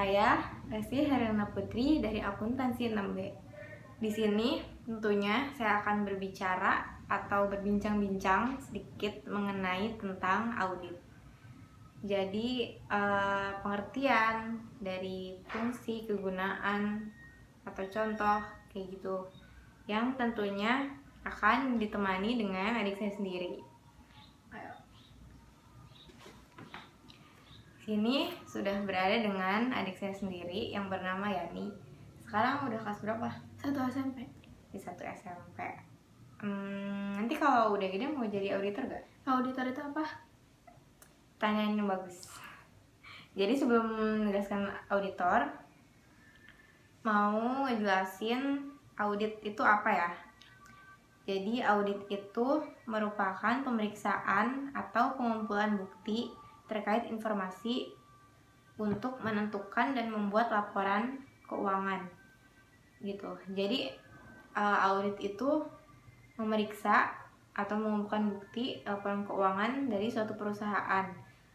saya Lesti Herina Putri dari Akuntansi 6B. Di sini tentunya saya akan berbicara atau berbincang-bincang sedikit mengenai tentang audit. Jadi pengertian dari fungsi, kegunaan, atau contoh kayak gitu, yang tentunya akan ditemani dengan adik saya sendiri. Sini sudah berada dengan adik saya sendiri yang bernama Yani. Sekarang udah kelas berapa? 1 SMP. Di 1 SMP. Nanti kalau udah gede mau jadi auditor gak? Auditor itu apa? Pertanyaan yang bagus. Jadi sebelum menjelaskan auditor, mau ngejelasin audit itu apa ya? Jadi audit itu merupakan pemeriksaan atau pengumpulan bukti terkait informasi untuk menentukan dan membuat laporan keuangan gitu. Jadi audit itu memeriksa atau mengumpulkan bukti laporan keuangan dari suatu perusahaan.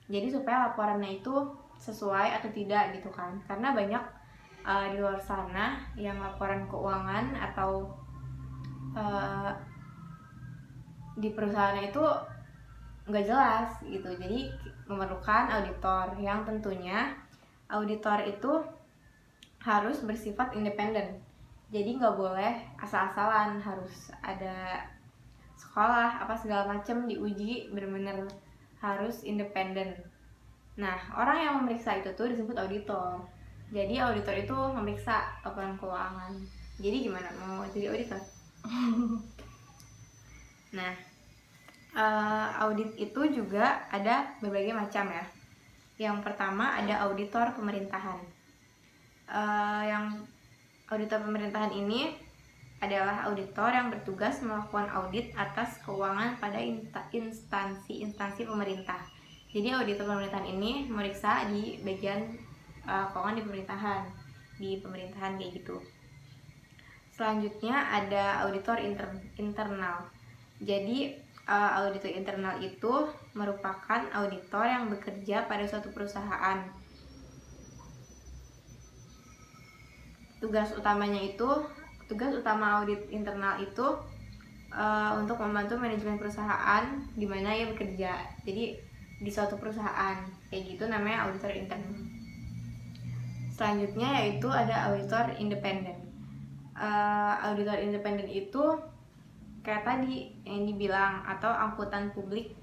Jadi supaya laporannya itu sesuai atau tidak gitu kan. Karena banyak di luar sana yang laporan keuangan atau di perusahaannya itu nggak jelas gitu. Jadi memerlukan auditor yang tentunya auditor itu harus bersifat independen. Jadi nggak boleh asal-asalan, harus ada sekolah apa segala macam diuji, benar-benar harus independen. Nah, orang yang memeriksa itu tuh disebut auditor. Jadi auditor itu memeriksa laporan keuangan. Jadi gimana, mau jadi auditor? Nah, audit itu juga ada berbagai macam ya. Yang pertama ada auditor pemerintahan. Yang auditor pemerintahan ini adalah auditor yang bertugas melakukan audit atas keuangan pada instansi pemerintah. Jadi auditor pemerintahan ini memeriksa di bagian keuangan di pemerintahan kayak gitu. Selanjutnya ada auditor internal. Jadi auditor internal itu merupakan auditor yang bekerja pada suatu perusahaan. Tugas utama audit internal itu untuk membantu manajemen perusahaan di mana ia bekerja. Jadi di suatu perusahaan kayak gitu namanya auditor internal. Selanjutnya yaitu ada auditor independen. Auditor independen itu kayak tadi yang dibilang, atau angkutan publik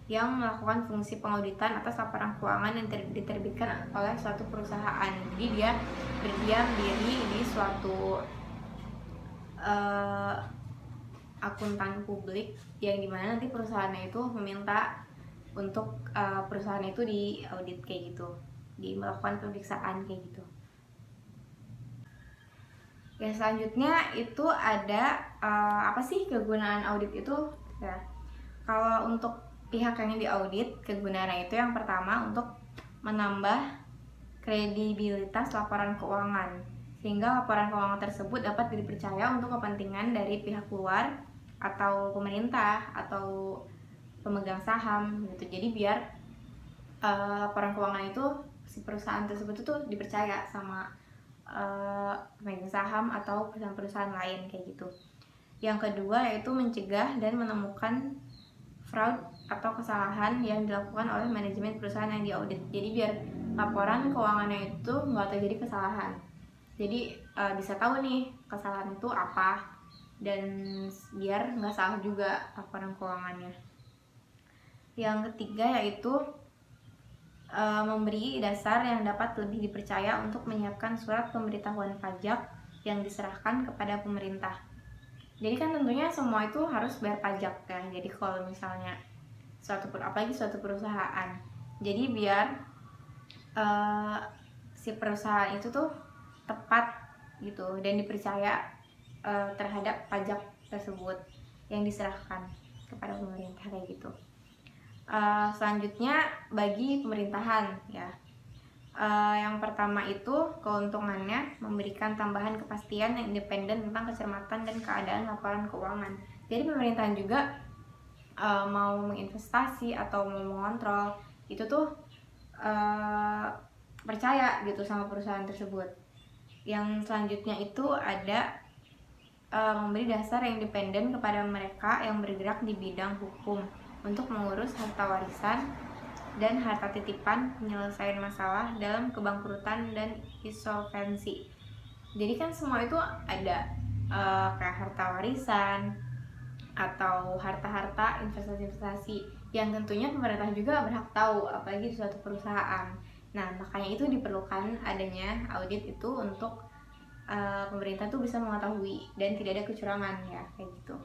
yang melakukan fungsi pengauditan atas laporan keuangan yang diterbitkan oleh suatu perusahaan. Jadi dia berdiam diri di suatu akuntan publik yang dimana nanti perusahaannya itu meminta untuk perusahaan itu diaudit kayak gitu, melakukan pemeriksaan kayak gitu. Ya, selanjutnya itu ada apa sih kegunaan audit itu ya. Kalau untuk pihak yang diaudit, kegunaannya itu yang pertama untuk menambah kredibilitas laporan keuangan, sehingga laporan keuangan tersebut dapat dipercaya untuk kepentingan dari pihak luar atau pemerintah atau pemegang saham gitu. Jadi biar laporan keuangan itu si perusahaan tersebut itu dipercaya sama pemegang saham atau perusahaan-perusahaan lain kayak gitu. Yang kedua yaitu mencegah dan menemukan fraud atau kesalahan yang dilakukan oleh manajemen perusahaan yang diaudit. Jadi biar laporan keuangannya itu nggak terjadi kesalahan. Jadi bisa tahu nih kesalahan itu apa, dan biar nggak salah juga laporan keuangannya. Yang ketiga yaitu memberi dasar yang dapat lebih dipercaya untuk menyiapkan surat pemberitahuan pajak yang diserahkan kepada pemerintah. Jadi kan tentunya semua itu harus bayar pajak kan. Jadi kalau misalnya apalagi suatu perusahaan, jadi biar si perusahaan itu tuh tepat gitu dan dipercaya terhadap pajak tersebut yang diserahkan kepada pemerintah kayak gitu. Selanjutnya bagi pemerintahan ya, yang pertama itu keuntungannya memberikan tambahan kepastian yang independen tentang kecermatan dan keadaan laporan keuangan. Jadi pemerintahan juga mau menginvestasi atau mau mengontrol itu tuh percaya gitu sama perusahaan tersebut. Yang selanjutnya itu ada memberi dasar yang independen kepada mereka yang bergerak di bidang hukum untuk mengurus harta warisan dan harta titipan, penyelesaian masalah dalam kebangkrutan dan insolvensi. Jadi kan semua itu ada kayak harta warisan atau harta-harta investasi-investasi yang tentunya pemerintah juga berhak tahu, apalagi di suatu perusahaan. Nah, makanya itu diperlukan adanya audit itu untuk pemerintah tuh bisa mengetahui dan tidak ada kecurangan ya, kayak gitu.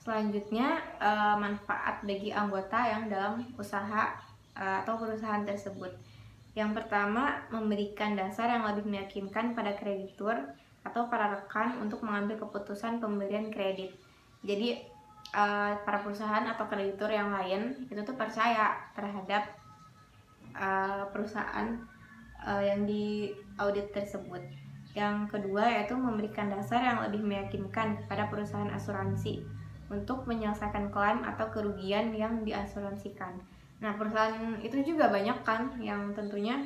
Selanjutnya, manfaat bagi anggota yang dalam usaha atau perusahaan tersebut. Yang pertama, memberikan dasar yang lebih meyakinkan pada kreditur atau para rekan untuk mengambil keputusan pemberian kredit. Jadi para perusahaan atau kreditur yang lain itu tuh percaya terhadap perusahaan yang di audit tersebut. Yang kedua yaitu memberikan dasar yang lebih meyakinkan kepada perusahaan asuransi untuk menyelesaikan klaim atau kerugian yang diasuransikan. Nah, perusahaan itu juga banyak kan yang tentunya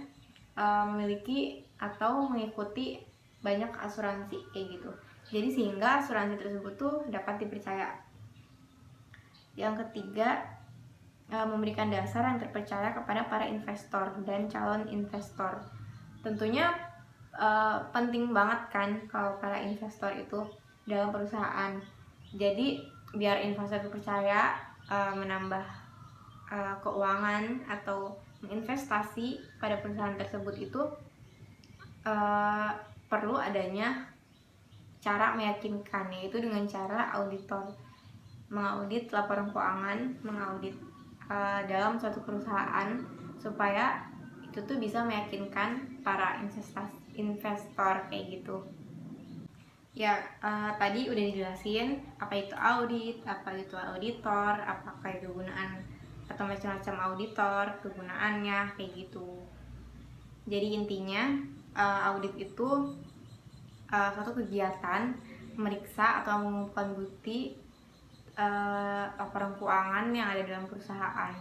memiliki atau mengikuti banyak asuransi kayak gitu. Jadi sehingga asuransi tersebut tuh dapat dipercaya. Yang ketiga, memberikan dasar yang terpercaya kepada para investor dan calon investor. Tentunya penting banget kan kalau para investor itu dalam perusahaan. Jadi biar investor itu percaya, menambah keuangan atau menginvestasi pada perusahaan tersebut itu perlu adanya cara meyakinkan, yaitu dengan cara auditor mengaudit laporan keuangan, mengaudit dalam suatu perusahaan supaya itu tuh bisa meyakinkan para investor kayak gitu. Ya, tadi udah dijelasin apa itu audit, apa itu auditor, apakah kegunaan atau macam-macam auditor, kegunaannya kayak gitu. Jadi intinya audit itu suatu kegiatan memeriksa atau mengumpulkan bukti laporan keuangan yang ada dalam perusahaan.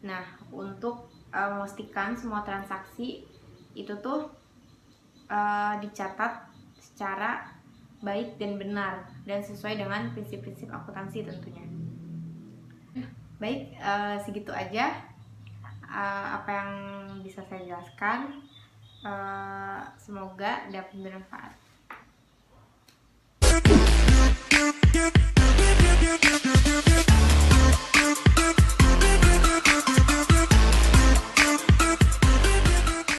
Nah, untuk memastikan semua transaksi itu tuh dicatat secara baik dan benar dan sesuai dengan prinsip-prinsip akuntansi tentunya. Baik, segitu aja apa yang bisa saya jelaskan. Semoga dapat bermanfaat.